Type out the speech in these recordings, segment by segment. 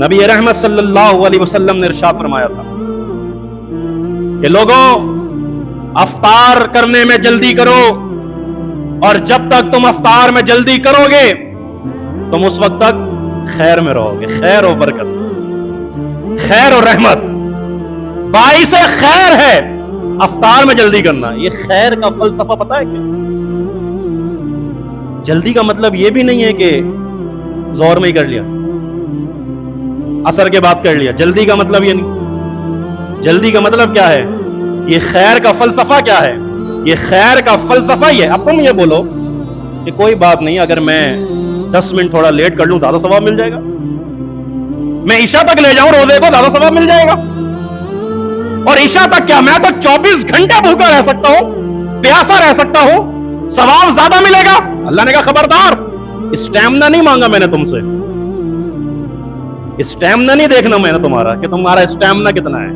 نبی رحمت صلی اللہ علیہ وسلم نے ارشاد فرمایا تھا کہ لوگوں افطار کرنے میں جلدی کرو، اور جب تک تم افطار میں جلدی کرو گے تم اس وقت تک خیر میں رہو گے. خیر و برکت، خیر و رحمت، باعث خیر ہے افطار میں جلدی کرنا. یہ خیر کا فلسفہ پتہ ہے کیا؟ جلدی کا مطلب یہ بھی نہیں ہے کہ زور میں ہی کر لیا، عصر کے بعد کر لیا. جلدی کا مطلب یہ نہیں. جلدی کا مطلب کیا ہے؟ یہ خیر کا فلسفہ کیا ہے؟ یہ خیر کا فلسفہ ہی ہے. اب تم یہ بولو کہ کوئی بات نہیں، اگر میں 10 منٹ تھوڑا لیٹ کر لوں زیادہ ثواب مل جائے گا. میں عشاء تک لے جاؤں روزے کو زیادہ ثواب مل جائے گا. اور عشاء تک کیا، میں تو 24 گھنٹے بھوکا رہ سکتا ہوں، پیاسا رہ سکتا ہوں، ثواب زیادہ ملے گا. اللہ نے کہا خبردار، اسٹیمنا نہیں مانگا میں نے تم سے. اسٹیمنا نہیں دیکھنا میں نے تمہارا کہ تمہارا اسٹیمنا کتنا ہے.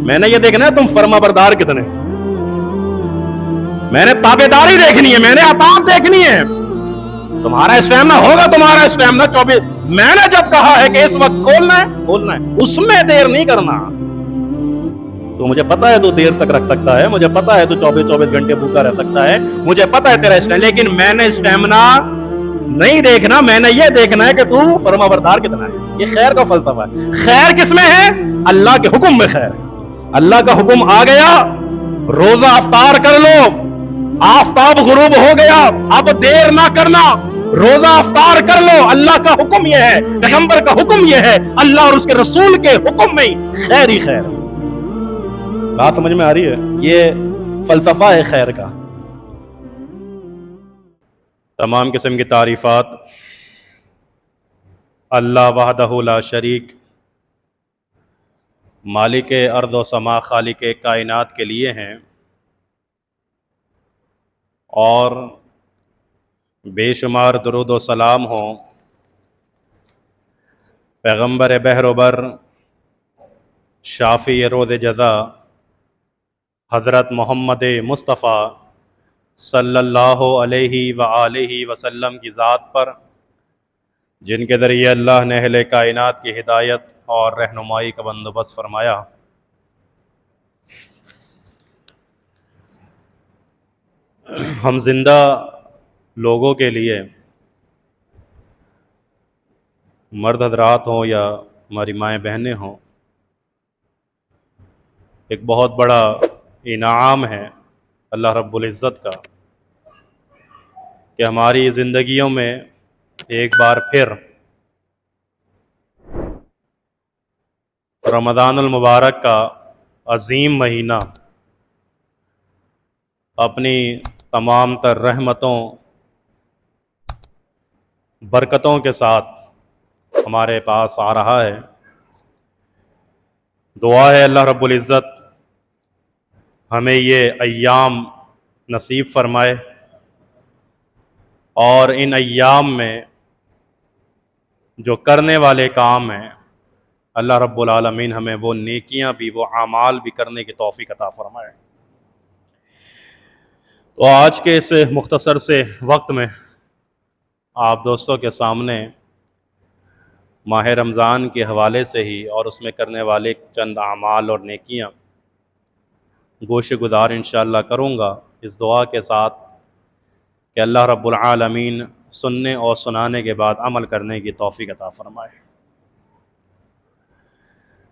میں نے یہ دیکھنا ہے تم فرما بردار کتنے. میں نے تابعداری دیکھنی ہے، میں نے اطاعت دیکھنی ہے. تمہارا اسٹیمنا ہوگا، تمہارا اسٹیمنا 24. میں نے جب کہا ہے کہ اس وقت کھولنا ہے کھولنا ہے، اس میں دیر نہیں کرنا. تو مجھے پتا ہے تو دیر تک رکھ سکتا ہے، مجھے پتا ہے تو 24 گھنٹے بھوکا رہ سکتا ہے، مجھے پتا ہے تیرا اسٹیمنا، لیکن میں نے اسٹیمنا نہیں دیکھنا. میں نے یہ دیکھنا ہے کہ تو فرما بردار کتنا ہے. یہ خیر کا فلسفہ ہے. خیر کس میں ہے؟ اللہ کے حکم میں خیر ہے. اللہ کا حکم آ گیا، روزہ افطار کر لو. آفتاب غروب ہو گیا، اب دیر نہ کرنا، روزہ افطار کر لو. اللہ کا حکم یہ ہے، پیغمبر کا حکم یہ ہے، اللہ اور اس کے رسول کے حکم میں خیر ہی خیر. بات سمجھ میں آ رہی ہے؟ یہ فلسفہ ہے خیر کا. تمام قسم کی تعریفات اللہ وحدہ لا شریک، مالک ارض و سما، خالق کائنات کے لیے ہیں، اور بے شمار درود و سلام ہوں پیغمبر بحر و بر، شافی روز جزا، حضرت محمد مصطفیٰ صلی اللہ علیہ وآلہ وسلم کی ذات پر، جن کے ذریعے اللہ نے اہل کائنات کی ہدایت اور رہنمائی کا بندوبست فرمایا. ہم زندہ لوگوں کے لیے، مرد حضرات ہوں یا ہماری مائیں بہنیں ہوں، ایک بہت بڑا انعام ہے اللہ رب العزت کا کہ ہماری زندگیوں میں ایک بار پھر رمضان المبارک کا عظیم مہینہ اپنی تمام تر رحمتوں، برکتوں کے ساتھ ہمارے پاس آ رہا ہے. دعا ہے اللہ رب العزت ہمیں یہ ایام نصیب فرمائے، اور ان ایام میں جو کرنے والے کام ہیں اللہ رب العالمین ہمیں وہ نیکیاں بھی، وہ اعمال بھی کرنے کی توفیق عطا فرمائے. تو آج کے اس مختصر سے وقت میں آپ دوستوں کے سامنے ماہ رمضان کے حوالے سے ہی اور اس میں کرنے والے چند اعمال اور نیکیاں گوش گزار انشاءاللہ کروں گا، اس دعا کے ساتھ کہ اللہ رب العالمین سننے اور سنانے کے بعد عمل کرنے کی توفیق عطا فرمائے.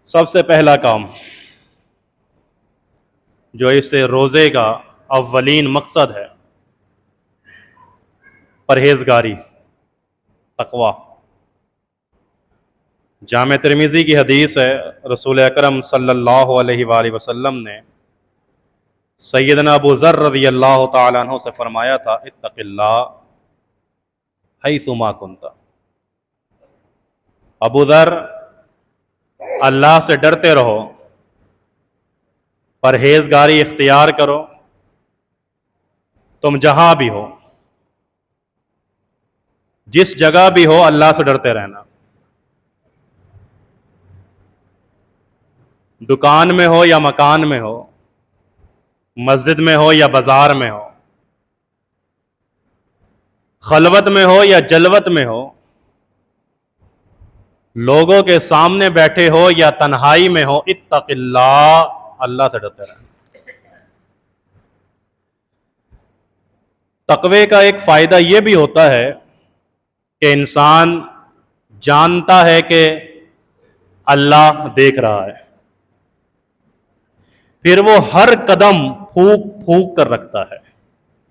سب سے پہلا کام جو اس روزے کا اولین مقصد ہے، پرہیزگاری، تقوی. جامع ترمذی کی حدیث ہے، رسول اکرم صلی اللہ علیہ وآلہ وسلم نے سیدنا ابو ذر رضی اللہ تعالیٰ عنہ سے فرمایا تھا، اتق اللہ حیثما کنت. ابو ذر، اللہ سے ڈرتے رہو، پرہیزگاری اختیار کرو، تم جہاں بھی ہو، جس جگہ بھی ہو اللہ سے ڈرتے رہنا. دکان میں ہو یا مکان میں ہو، مسجد میں ہو یا بازار میں ہو، خلوت میں ہو یا جلوت میں ہو، لوگوں کے سامنے بیٹھے ہو یا تنہائی میں ہو، اتق اللہ، اللہ سے ڈرتے رہے۔ تقوی کا ایک فائدہ یہ بھی ہوتا ہے کہ انسان جانتا ہے کہ اللہ دیکھ رہا ہے، پھر وہ ہر قدم پھونک پھونک کر رکھتا ہے۔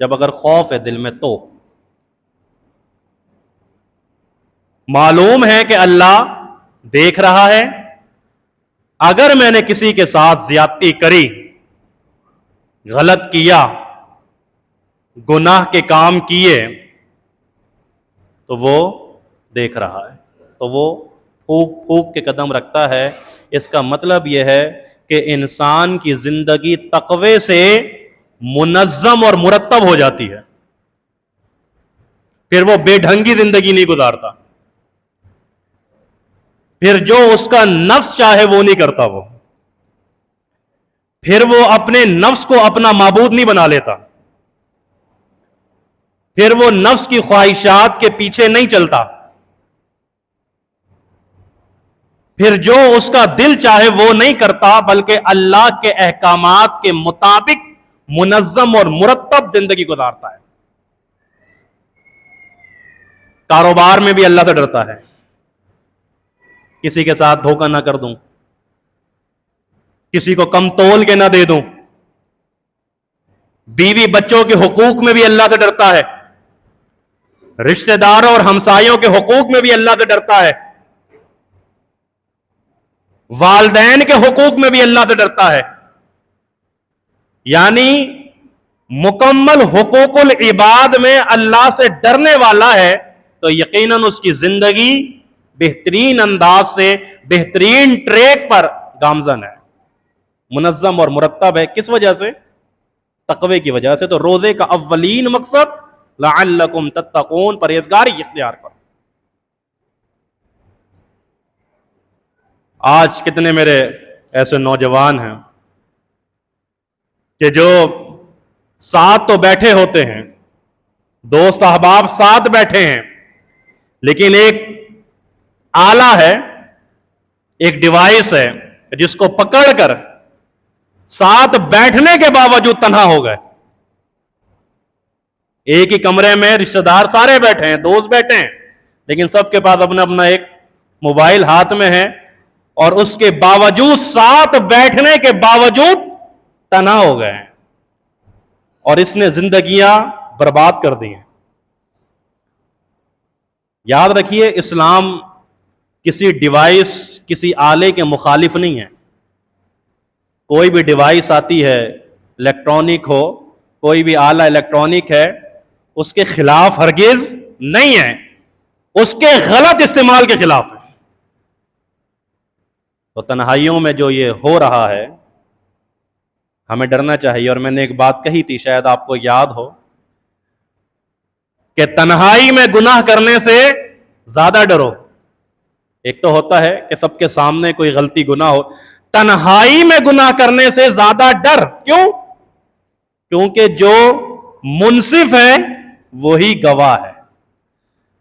جب اگر خوف ہے دل میں تو معلوم ہے کہ اللہ دیکھ رہا ہے، اگر میں نے کسی کے ساتھ زیادتی کری، غلط کیا، گناہ کے کام کیے، تو وہ دیکھ رہا ہے، تو وہ پھونک پھونک کے قدم رکھتا ہے۔ اس کا مطلب یہ ہے کہ انسان کی زندگی تقوی سے منظم اور مرتب ہو جاتی ہے، پھر وہ بے ڈھنگی زندگی نہیں گزارتا، پھر جو اس کا نفس چاہے وہ نہیں کرتا، وہ پھر وہ اپنے نفس کو اپنا معبود نہیں بنا لیتا، پھر وہ نفس کی خواہشات کے پیچھے نہیں چلتا، پھر جو اس کا دل چاہے وہ نہیں کرتا، بلکہ اللہ کے احکامات کے مطابق منظم اور مرتب زندگی گزارتا ہے۔ کاروبار میں بھی اللہ سے ڈرتا ہے، کسی کے ساتھ دھوکہ نہ کر دوں، کسی کو کم تول کے نہ دے دوں، بیوی بچوں کے حقوق میں بھی اللہ سے ڈرتا ہے، رشتہ داروں اور ہمسایوں کے حقوق میں بھی اللہ سے ڈرتا ہے، والدین کے حقوق میں بھی اللہ سے ڈرتا ہے۔ یعنی مکمل حقوق العباد میں اللہ سے ڈرنے والا ہے تو یقیناً اس کی زندگی بہترین انداز سے بہترین ٹریک پر گامزن ہے، منظم اور مرتب ہے۔ کس وجہ سے؟ تقوی کی وجہ سے۔ تو روزے کا اولین مقصد لعلکم تتقون، پرہیزگاری اختیار کرو۔ آج کتنے میرے ایسے نوجوان ہیں کہ جو ساتھ تو بیٹھے ہوتے ہیں، دوست احباب ساتھ بیٹھے ہیں، لیکن ایک آلہ ہے، ایک ڈیوائس ہے جس کو پکڑ کر ساتھ بیٹھنے کے باوجود تنہا ہو گئے۔ ایک ہی کمرے میں رشتہ دار سارے بیٹھے ہیں، دوست بیٹھے ہیں، لیکن سب کے پاس اپنا اپنا ایک موبائل ہاتھ میں ہے، اور اس کے باوجود ساتھ بیٹھنے کے باوجود تنہا ہو گئے ہیں، اور اس نے زندگیاں برباد کر دی ہیں۔ یاد رکھیے، اسلام کسی ڈیوائس، کسی آلے کے مخالف نہیں ہے۔ کوئی بھی ڈیوائس آتی ہے، الیکٹرانک ہو، کوئی بھی آلہ الیکٹرانک ہے، اس کے خلاف ہرگز نہیں ہے، اس کے غلط استعمال کے خلاف ہے۔ تو تنہائیوں میں جو یہ ہو رہا ہے، ہمیں ڈرنا چاہیے۔ اور میں نے ایک بات کہی تھی، شاید آپ کو یاد ہو، کہ تنہائی میں گناہ کرنے سے زیادہ ڈرو۔ ایک تو ہوتا ہے کہ سب کے سامنے کوئی غلطی گناہ ہو، تنہائی میں گناہ کرنے سے زیادہ ڈر۔ کیوں؟ کیونکہ جو منصف ہے وہی گواہ ہے۔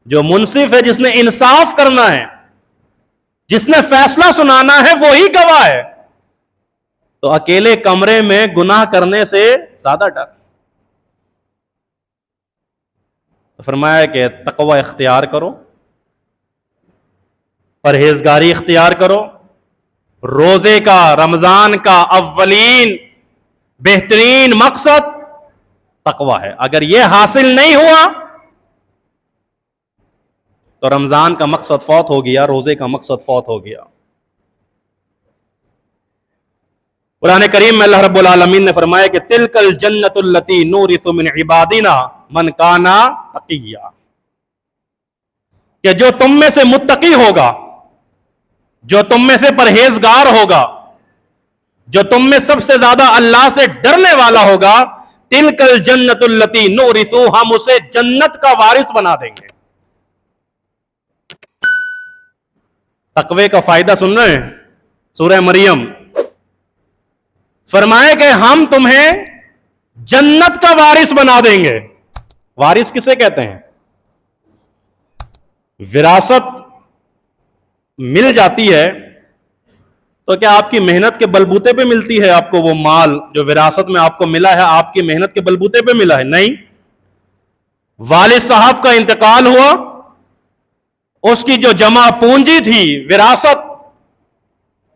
جو منصف ہے، جس نے انصاف کرنا ہے، جس نے فیصلہ سنانا ہے، وہی گواہ ہے۔ تو اکیلے کمرے میں گناہ کرنے سے زیادہ ڈر۔ تو فرمایا کہ تقوی اختیار کرو، پرہیزگاری اختیار کرو۔ روزے کا، رمضان کا اولین بہترین مقصد تقوی ہے۔ اگر یہ حاصل نہیں ہوا تو رمضان کا مقصد فوت ہو گیا، روزے کا مقصد فوت ہو گیا۔ قرآن کریم میں اللہ رب العالمین نے فرمایا کہ تلک الجنۃ التی نورث من عبادنا من کان تقیا، کہ جو تم میں سے متقی ہوگا، جو تم میں سے پرہیزگار ہوگا، جو تم میں سب سے زیادہ اللہ سے ڈرنے والا ہوگا، تلک الجنۃ التی نورث، ہم اسے جنت کا وارث بنا دیں گے۔ تقوی کا فائدہ سن رہے ہیں؟ سورہ مریم فرمائے کہ ہم تمہیں جنت کا وارث بنا دیں گے۔ وارث کسے کہتے ہیں؟ وراثت مل جاتی ہے تو کیا آپ کی محنت کے بلبوتے پہ ملتی ہے آپ کو وہ مال جو وراثت میں آپ کو ملا ہے؟ آپ کی محنت کے بلبوتے پہ ملا ہے؟ نہیں. والد صاحب کا انتقال ہوا، اس کی جو جمع پونجی تھی وراثت،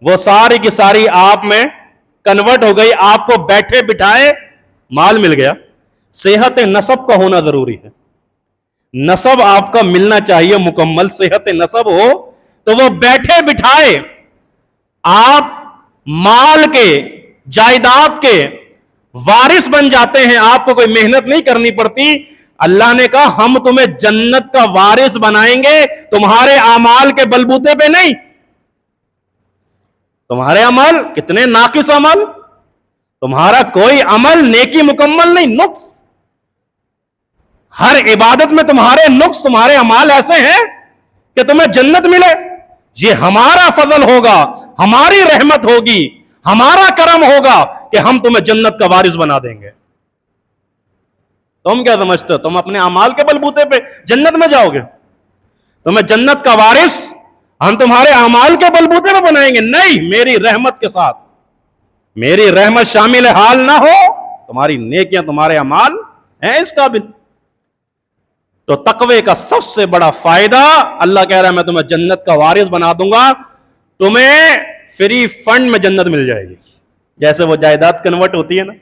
وہ ساری کی ساری آپ میں کنورٹ ہو گئی. آپ کو بیٹھے بٹھائے مال مل گیا. صحت نسب کا ہونا ضروری ہے. نسب آپ کا ملنا چاہیے مکمل. صحت نسب ہو تو وہ بیٹھے بٹھائے آپ مال کے، جائیداد کے وارث بن جاتے ہیں. آپ کو کوئی محنت نہیں کرنی پڑتی. اللہ نے کہا ہم تمہیں جنت کا وارث بنائیں گے، تمہارے اعمال کے بلبوتے پہ نہیں. تمہارے عمل کتنے ناقص عمل، تمہارا کوئی عمل نیکی مکمل نہیں، نقص. ہر عبادت میں تمہارے نقص، تمہارے اعمال ایسے ہیں کہ تمہیں جنت ملے. یہ ہمارا فضل ہوگا، ہماری رحمت ہوگی، ہمارا کرم ہوگا کہ ہم تمہیں جنت کا وارث بنا دیں گے. تم کیا سمجھتے ہو تم اپنے اعمال کے بلبوتے پہ جنت میں جاؤ گے؟ تمہیں جنت کا وارث ہم تمہارے اعمال کے بلبوتے پہ بنائیں گے؟ نہیں، میری رحمت کے ساتھ. میری رحمت شامل حال نہ ہو، تمہاری نیکیاں، تمہارے اعمال ہیں اس قابل. تو تقوی کا سب سے بڑا فائدہ، اللہ کہہ رہا ہے میں تمہیں جنت کا وارث بنا دوں گا. تمہیں فری فنڈ میں جنت مل جائے گی. جیسے وہ جائیداد کنورٹ ہوتی ہے نا،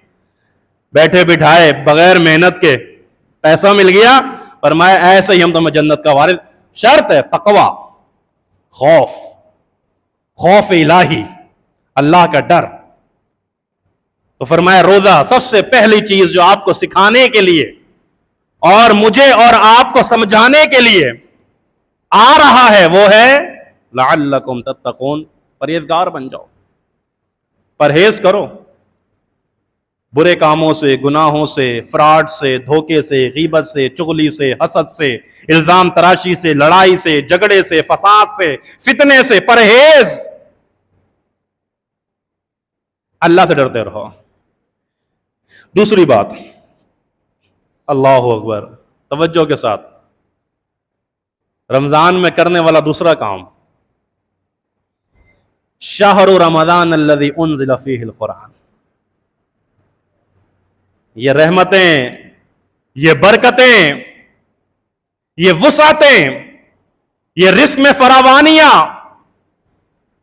بیٹھے بٹھائے بغیر محنت کے پیسہ مل گیا. فرمایا ایسے ہی ہم تمہیں جنت کا وارث. شرط ہے تقوی، خوف الہی، اللہ کا ڈر. تو فرمایا روزہ سب سے پہلی چیز جو آپ کو سکھانے کے لیے اور مجھے اور آپ کو سمجھانے کے لیے آ رہا ہے وہ ہے لعلکم تتقون. پرہیزگار بن جاؤ، پرہیز کرو برے کاموں سے، گناہوں سے، فراڈ سے، دھوکے سے، غیبت سے، چغلی سے، حسد سے، الزام تراشی سے، لڑائی سے، جھگڑے سے، فساد سے، فتنے سے. پرہیز. اللہ سے ڈرتے رہو. دوسری بات، اللہ اکبر، توجہ کے ساتھ، رمضان میں کرنے والا دوسرا کام، شہر رمضان الذی انزل فیہ القرآن. یہ رحمتیں، یہ برکتیں، یہ وسعتیں، یہ رزق میں فراوانیاں،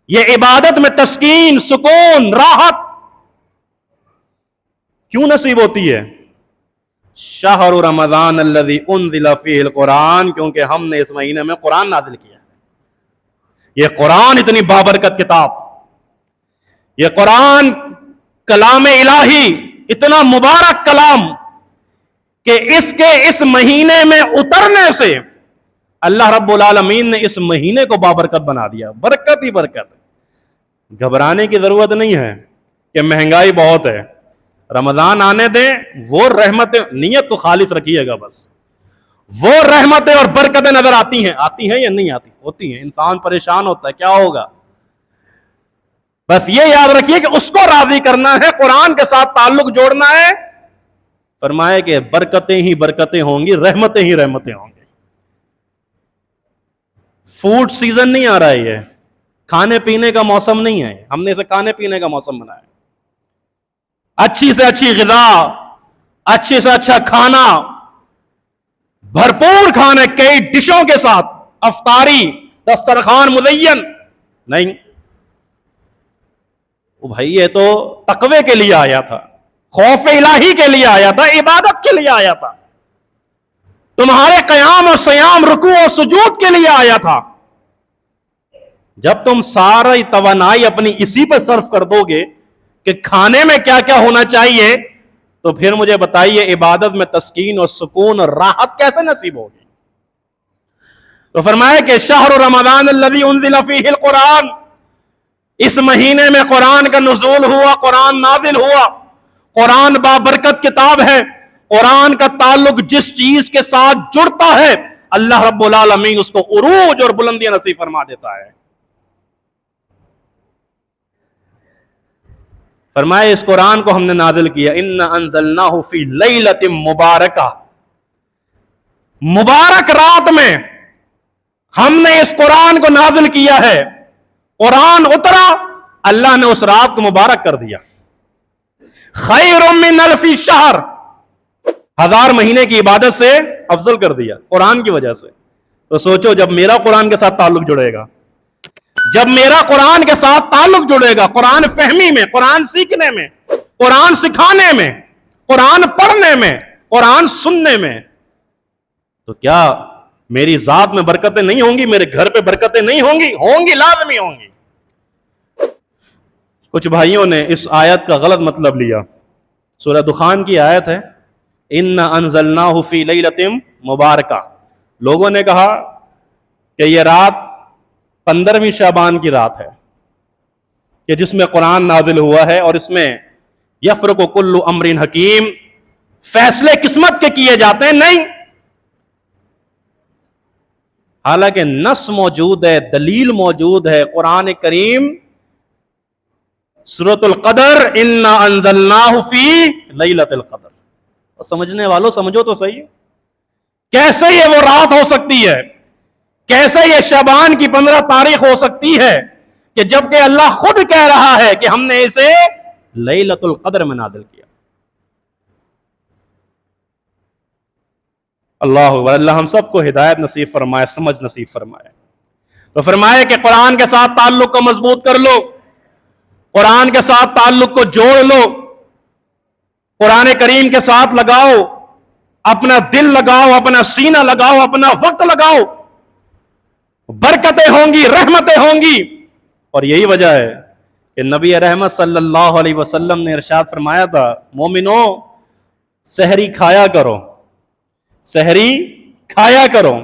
یہ عبادت میں تسکین، سکون، راحت کیوں نصیب ہوتی ہے؟ شہر رمضان الذی انزل فیہ القرآن، کیونکہ ہم نے اس مہینے میں قرآن نازل کیا. یہ قرآن اتنی بابرکت کتاب، یہ قرآن کلام الہی، اتنا مبارک کلام کہ اس کے اس مہینے میں اترنے سے اللہ رب العالمین نے اس مہینے کو بابرکت بنا دیا. برکت ہی برکت. گھبرانے کی ضرورت نہیں ہے کہ مہنگائی بہت ہے. رمضان آنے دیں، وہ رحمتیں، نیت کو خالص رکھیے گا بس. وہ رحمتیں اور برکتیں نظر آتی ہیں یا نہیں آتی؟ ہوتی ہیں. انسان پریشان ہوتا ہے کیا ہوگا، بس یہ یاد رکھیے کہ اس کو راضی کرنا ہے، قرآن کے ساتھ تعلق جوڑنا ہے. فرمایا کہ برکتیں ہی برکتیں ہوں گی، رحمتیں ہی رحمتیں ہوں گی. فوڈ سیزن نہیں آ رہا ہے، یہ کھانے پینے کا موسم نہیں ہے. ہم نے اسے کھانے پینے کا موسم بنایا. اچھی سے اچھی غذا، اچھی سے اچھا کھانا، بھرپور کھانا، کئی ڈشوں کے ساتھ، افطاری، دسترخوان مزین. نہیں بھائی، یہ تو تقوی کے لیے آیا تھا، خوف الہی کے لیے آیا تھا، عبادت کے لیے آیا تھا، تمہارے قیام اور سیام، رکوع اور سجود کے لیے آیا تھا. جب تم ساری توانائی اپنی اسی پہ صرف کر دو گے کہ کھانے میں کیا کیا ہونا چاہیے، تو پھر مجھے بتائیے عبادت میں تسکین اور سکون اور راحت کیسے نصیب ہوگی؟ تو فرمایا کہ شہر رمضان الذی انزل فیہ القرآن، اس مہینے میں قرآن کا نزول ہوا، قرآن نازل ہوا. قرآن بابرکت کتاب ہے. قرآن کا تعلق جس چیز کے ساتھ جڑتا ہے اللہ رب العالمین اس کو عروج اور بلندیاں نصیب فرما دیتا ہے. فرمایا اس قرآن کو ہم نے نازل کیا، اِنَّا أَنزَلْنَاهُ فِي لَيْلَةٍ مُبَارَكَةٍ، مبارک رات میں. ہم نے اس قرآن کو نازل کیا ہے، قرآن اترا، اللہ نے اس رات کو مبارک کر دیا، خیر من الف شہر، 1000 مہینے کی عبادت سے افضل کر دیا قرآن کی وجہ سے۔ تو سوچو جب میرا قرآن کے ساتھ تعلق جڑے گا، جب میرا قرآن کے ساتھ تعلق جڑے گا، قرآن فہمی میں، قرآن سیکھنے میں، قرآن سکھانے میں، قرآن پڑھنے میں، قرآن سننے میں، تو کیا میری ذات میں برکتیں نہیں ہوں گی؟ میرے گھر پہ برکتیں نہیں ہوں گی؟ ہوں گی، لازمی ہوں گی۔ کچھ بھائیوں نے اس آیت کا غلط مطلب لیا۔ سورہ دخان کی آیت ہے، اِنَّا أَنزَلْنَاهُ فِي لَيْلَةٍ مُبَارَكَةٍ، لوگوں نے کہا کہ یہ رات 15ویں شعبان کی رات ہے کہ جس میں قرآن نازل ہوا ہے، اور اس میں یفرق کل امر حکیم، فیصلے قسمت کے کیے جاتے ہیں۔ نہیں، حالانکہ نص موجود ہے، دلیل موجود ہے، قرآن کریم سورۃ القدر انا انزلناہ فی لیلۃ القدر، سمجھنے والوں سمجھو تو صحیح، کیسے یہ وہ رات ہو سکتی ہے؟ کیسے یہ شعبان کی 15 تاریخ ہو سکتی ہے کہ جبکہ اللہ خود کہہ رہا ہے کہ ہم نے اسے لیلۃ القدر میں نازل کیا؟ اللہ اکبر، اللہ ہم سب کو ہدایت نصیب فرمائے، سمجھ نصیب فرمائے۔ تو فرمائے کہ قرآن کے ساتھ تعلق کو مضبوط کر لو، قرآن کے ساتھ تعلق کو جوڑ لو، قرآن کریم کے ساتھ لگاؤ، اپنا دل لگاؤ، اپنا سینہ لگاؤ، اپنا وقت لگاؤ، برکتیں ہوں گی، رحمتیں ہوں گی۔ اور یہی وجہ ہے کہ نبی رحمت صلی اللہ علیہ وسلم نے ارشاد فرمایا تھا، مومنو سحری کھایا کرو، سحری کھایا کرو۔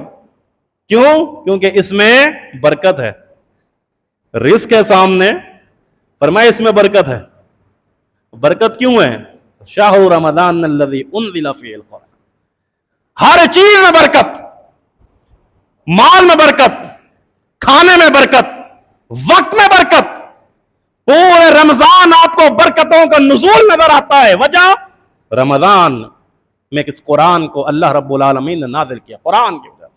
کیوں؟ کیونکہ اس میں برکت ہے، رزق ہے سامنے، فرمایا اس میں برکت ہے۔ برکت کیوں ہے؟ شہر رمضان الذی انزل فیہ القرآن، ہر چیز میں برکت، مال میں برکت، کھانے میں برکت، وقت میں برکت۔ پورے رمضان آپ کو برکتوں کا نزول نظر آتا ہے، وجہ رمضان میں کس قرآن کو اللہ رب العالمین نے نازل کیا، قرآن کی وجہ۔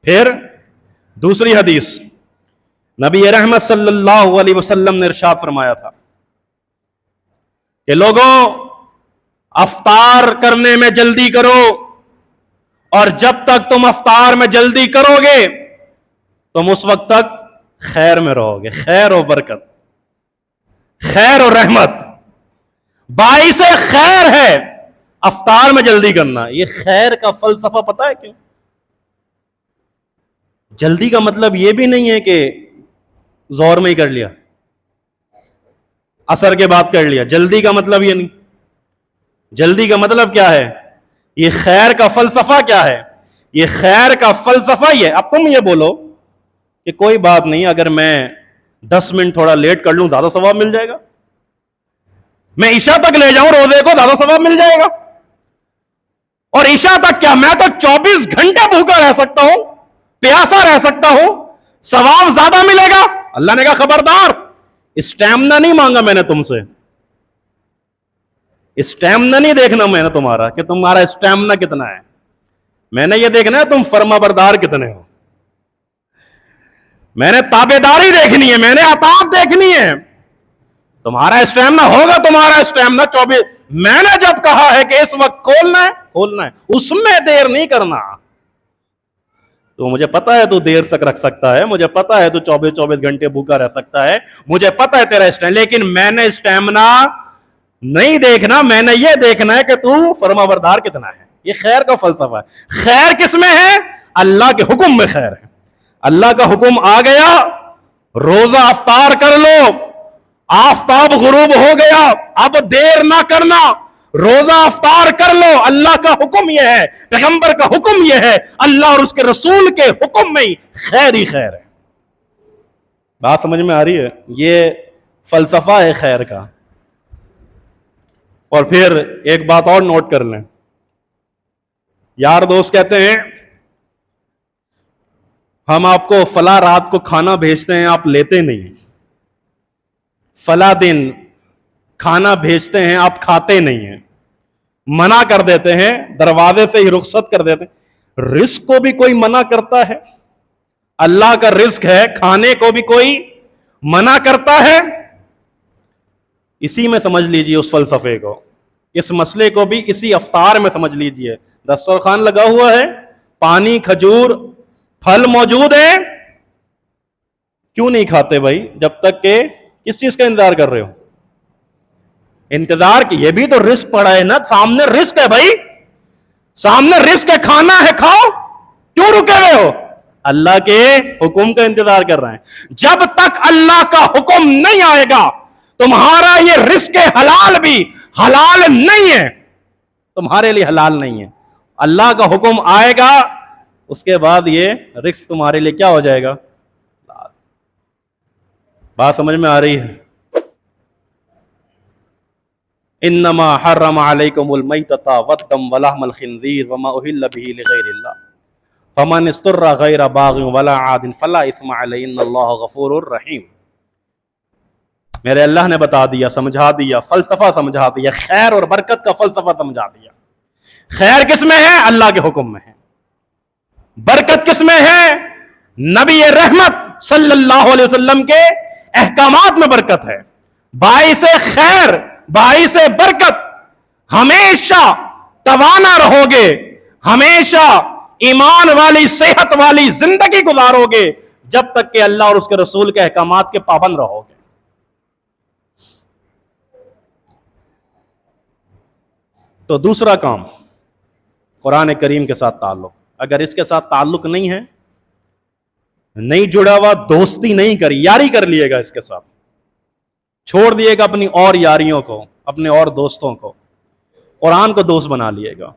پھر دوسری حدیث، نبی رحمت صلی اللہ علیہ وسلم نے ارشاد فرمایا تھا کہ لوگوں افطار کرنے میں جلدی کرو، اور جب تک تم افطار میں جلدی کرو گے تم اس وقت تک خیر میں رہو گے، خیر و برکت، خیر و رحمت، باعث خیر ہے افطار میں جلدی کرنا۔ یہ خیر کا فلسفہ پتہ ہے کیوں؟ جلدی کا مطلب یہ بھی نہیں ہے کہ زور میں ہی کر لیا، عصر کے بعد کر لیا، جلدی کا مطلب یہ نہیں۔ جلدی کا مطلب کیا ہے؟ یہ خیر کا فلسفہ کیا ہے؟ یہ خیر کا فلسفہ یہ، اب تم یہ بولو کہ کوئی بات نہیں، اگر میں 10 منٹ تھوڑا لیٹ کر لوں زیادہ ثواب مل جائے گا، میں عشاء تک لے جاؤں روزے کو زیادہ ثواب مل جائے گا۔ اور عشاء تک کیا، میں تو 24 گھنٹے بھوکا رہ سکتا ہوں، پیاسا رہ سکتا ہوں، ثواب زیادہ ملے گا۔ اللہ نے کہا خبردار، اسٹیمنا نہیں مانگا میں نے تم سے، اسٹیمنا نہیں دیکھنا میں نے تمہارا کہ تمہارا اسٹیمنا کتنا ہے، میں نے یہ دیکھنا ہے تم فرما بردار کتنے ہو، میں نے تابعداری دیکھنی ہے، میں نے اطاعت دیکھنی ہے۔ تمہارا اسٹیمنا ہوگا، تمہارا اسٹیمنا 24، میں نے جب کہا ہے کہ اس وقت کھولنا ہے کھولنا ہے، اس میں دیر نہیں کرنا۔ تو مجھے پتا ہے تو دیر تک رکھ سکتا ہے، مجھے پتا ہے تو 24 گھنٹے بھوکا رہ سکتا ہے، مجھے پتا ہے تیرا اسٹیمنا، لیکن میں نے اسٹیمنا نہیں دیکھنا، میں نے یہ دیکھنا ہے کہ تو فرما بردار کتنا ہے۔ یہ خیر کا فلسفہ ہے۔ خیر کس میں ہے؟ اللہ کے حکم میں خیر ہے۔ اللہ کا حکم آ گیا، روزہ افطار کر لو، آفتاب غروب ہو گیا، اب دیر نہ کرنا، روزہ افطار کر لو۔ اللہ کا حکم یہ ہے، پیغمبر کا حکم یہ ہے، اللہ اور اس کے رسول کے حکم میں ہی خیر ہی خیر ہے۔ بات سمجھ میں آ رہی ہے؟ یہ فلسفہ ہے خیر کا۔ اور پھر ایک بات اور نوٹ کر لیں، یار دوست کہتے ہیں ہم آپ کو فلاں رات کو کھانا بھیجتے ہیں، آپ لیتے نہیں، فلاں دن کھانا بھیجتے ہیں، آپ کھاتے نہیں ہیں، منع کر دیتے ہیں، دروازے سے ہی رخصت کر دیتے ہیں۔ رزق کو بھی کوئی منع کرتا ہے؟ اللہ کا رزق ہے، کھانے کو بھی کوئی منع کرتا ہے؟ اسی میں سمجھ لیجئے اس فلسفے کو، اس مسئلے کو بھی اسی افطار میں سمجھ لیجئے۔ دسترخوان لگا ہوا ہے، پانی، کھجور، پھل موجود ہے، کیوں نہیں کھاتے بھائی؟ جب تک کہ کس چیز کا انتظار کر رہے ہو؟ انتظار کی، یہ بھی تو رزق پڑا ہے نا، سامنے رزق ہے بھائی، سامنے رزق ہے، کھانا ہے، کھاؤ، کیوں رکے ہوئے ہو؟ اللہ کے حکم کا انتظار کر رہے ہیں۔ جب تک اللہ کا حکم نہیں آئے گا تمہارا یہ رزق حلال بھی حلال نہیں ہے، تمہارے لیے حلال نہیں ہے۔ اللہ کا حکم آئے گا، اس کے بعد یہ رزق تمہارے لیے کیا ہو جائے گا؟ بات سمجھ میں آ رہی ہے؟ انما حرم علیکم المیتۃ والدم ولحم الخنزیر وما اہل بہ لغیر اللہ فمن اضطر غیر باغ ولا عاد فلا اثم علیہ ان اللہ غفور رحیم۔ میرے اللہ نے بتا دیا، سمجھا دیا، فلسفہ سمجھا دیا، خیر اور برکت کا فلسفہ سمجھا دیا۔ خیر کس میں ہے؟ اللہ کے حکم میں ہے۔ برکت کس میں ہے؟ نبی رحمت صلی اللہ علیہ وسلم کے احکامات میں برکت ہے۔ باعث خیر، باعث برکت، ہمیشہ توانا رہو گے، ہمیشہ ایمان والی، صحت والی زندگی گزارو گے جب تک کہ اللہ اور اس کے رسول کے احکامات کے پابند رہو گے۔ تو دوسرا کام، قرآن کریم کے ساتھ تعلق۔ اگر اس کے ساتھ تعلق نہیں ہے، نہیں جڑا ہوا، دوستی نہیں کری، یاری کر لیے گا اس کے ساتھ، چھوڑ دیے گا اپنی اور یاریوں کو، اپنے اور دوستوں کو، قرآن کو دوست بنا لیے گا۔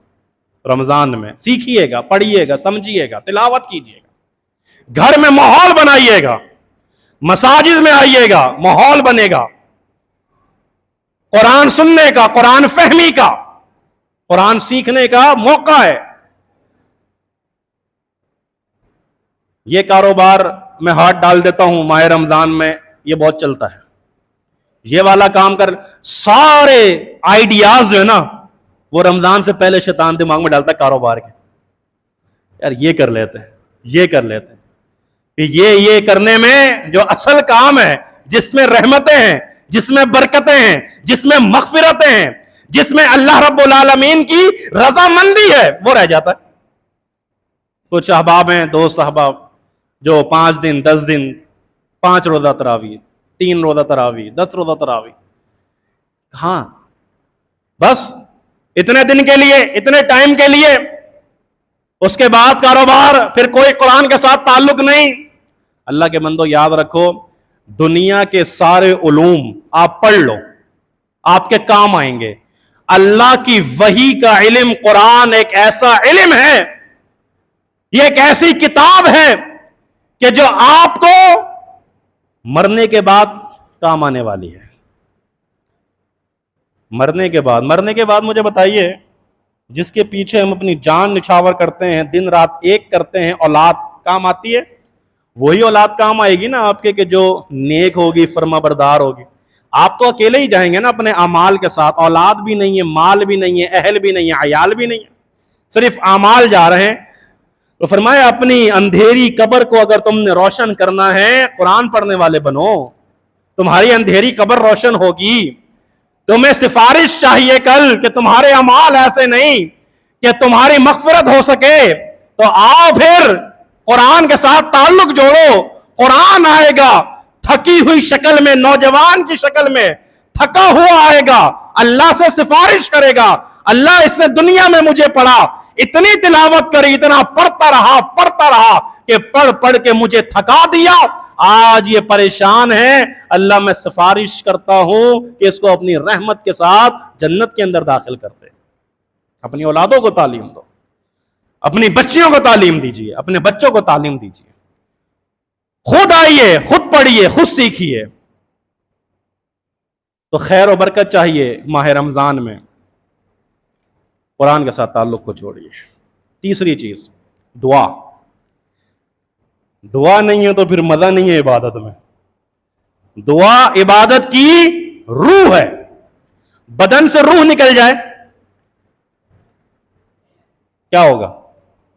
رمضان میں سیکھیے گا، پڑھیے گا، سمجھیے گا، تلاوت کیجیے گا، گھر میں ماحول بنائیے گا، مساجد میں آئیے گا، ماحول بنے گا قرآن سننے کا، قرآن فہمی کا، قرآن سیکھنے کا موقع ہے۔ یہ کاروبار میں ہاتھ ڈال دیتا ہوں ماہ رمضان میں، یہ بہت چلتا ہے، یہ والا کام کر، سارے آئیڈیاز جو ہے نا وہ رمضان سے پہلے شیطان دماغ میں ڈالتا ہے کاروبار کے، یار یہ کر لیتے ہیں، یہ کر لیتے ہیں، یہ کرنے میں جو اصل کام ہے، جس میں رحمتیں ہیں، جس میں برکتیں ہیں، جس میں مغفرتیں ہیں، جس میں اللہ رب العالمین کی رضامندی ہے، وہ رہ جاتا ہے۔ کچھ احباب ہیں، دوست احباب، جو 5 دن 10 دن 5 روزہ تراویح، 3 روزہ تراویح، 10 روزہ تراویح، ہاں بس اتنے دن کے لیے، اتنے ٹائم کے لیے، اس کے بعد کاروبار، پھر کوئی قرآن کے ساتھ تعلق نہیں۔ اللہ کے بندو یاد رکھو، دنیا کے سارے علوم آپ پڑھ لو، آپ کے کام آئیں گے۔ اللہ کی وحی کا علم، قرآن ایک ایسا علم ہے، یہ ایک ایسی کتاب ہے کہ جو آپ کو مرنے کے بعد کام آنے والی ہے۔ مرنے کے بعد مجھے بتائیے، جس کے پیچھے ہم اپنی جان نچھاور کرتے ہیں، دن رات ایک کرتے ہیں، اولاد کام آتی ہے؟ وہی اولاد کام آئے گی نا آپ کے کہ جو نیک ہوگی، فرما بردار ہوگی۔ آپ تو اکیلے ہی جائیں گے نا اپنے اعمال کے ساتھ، اولاد بھی نہیں ہے، مال بھی نہیں ہے، اہل بھی نہیں ہے، عیال بھی نہیں ہے، صرف اعمال جا رہے ہیں۔ تو فرمایا اپنی اندھیری قبر کو اگر تم نے روشن کرنا ہے، قرآن پڑھنے والے بنو، تمہاری اندھیری قبر روشن ہوگی۔ تمہیں سفارش چاہیے کل کہ تمہارے اعمال ایسے نہیں کہ تمہاری مغفرت ہو سکے، تو آؤ پھر قرآن کے ساتھ تعلق جوڑو۔ قرآن آئے گا تھکی ہوئی شکل میں، نوجوان کی شکل میں تھکا ہوا آئے گا، اللہ سے سفارش کرے گا، اللہ اس نے دنیا میں مجھے پڑھا، اتنی تلاوت کری، اتنا پڑھتا رہا کہ پڑھ کے مجھے تھکا دیا، آج یہ پریشان ہے، اللہ میں سفارش کرتا ہوں کہ اس کو اپنی رحمت کے ساتھ جنت کے اندر داخل کر دے۔ اپنی اولادوں کو تعلیم دو، اپنی بچیوں کو تعلیم دیجیے، اپنے بچوں کو تعلیم دیجیے، خود آئیے، خود پڑھیے، خود سیکھیے۔ تو خیر و برکت چاہیے ماہ رمضان میں، قرآن کے ساتھ تعلق کو چھوڑیے۔ تیسری چیز، دعا نہیں ہے تو پھر مزہ نہیں ہے عبادت میں۔ دعا عبادت کی روح ہے، بدن سے روح نکل جائے کیا ہوگا؟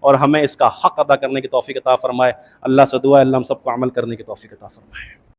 اور ہمیں اس کا حق ادا کرنے کی توفیق عطا فرمائے۔ اللہ سے دعا ہے اللہ ہم سب کو عمل کرنے کی توفیق عطا فرمائے۔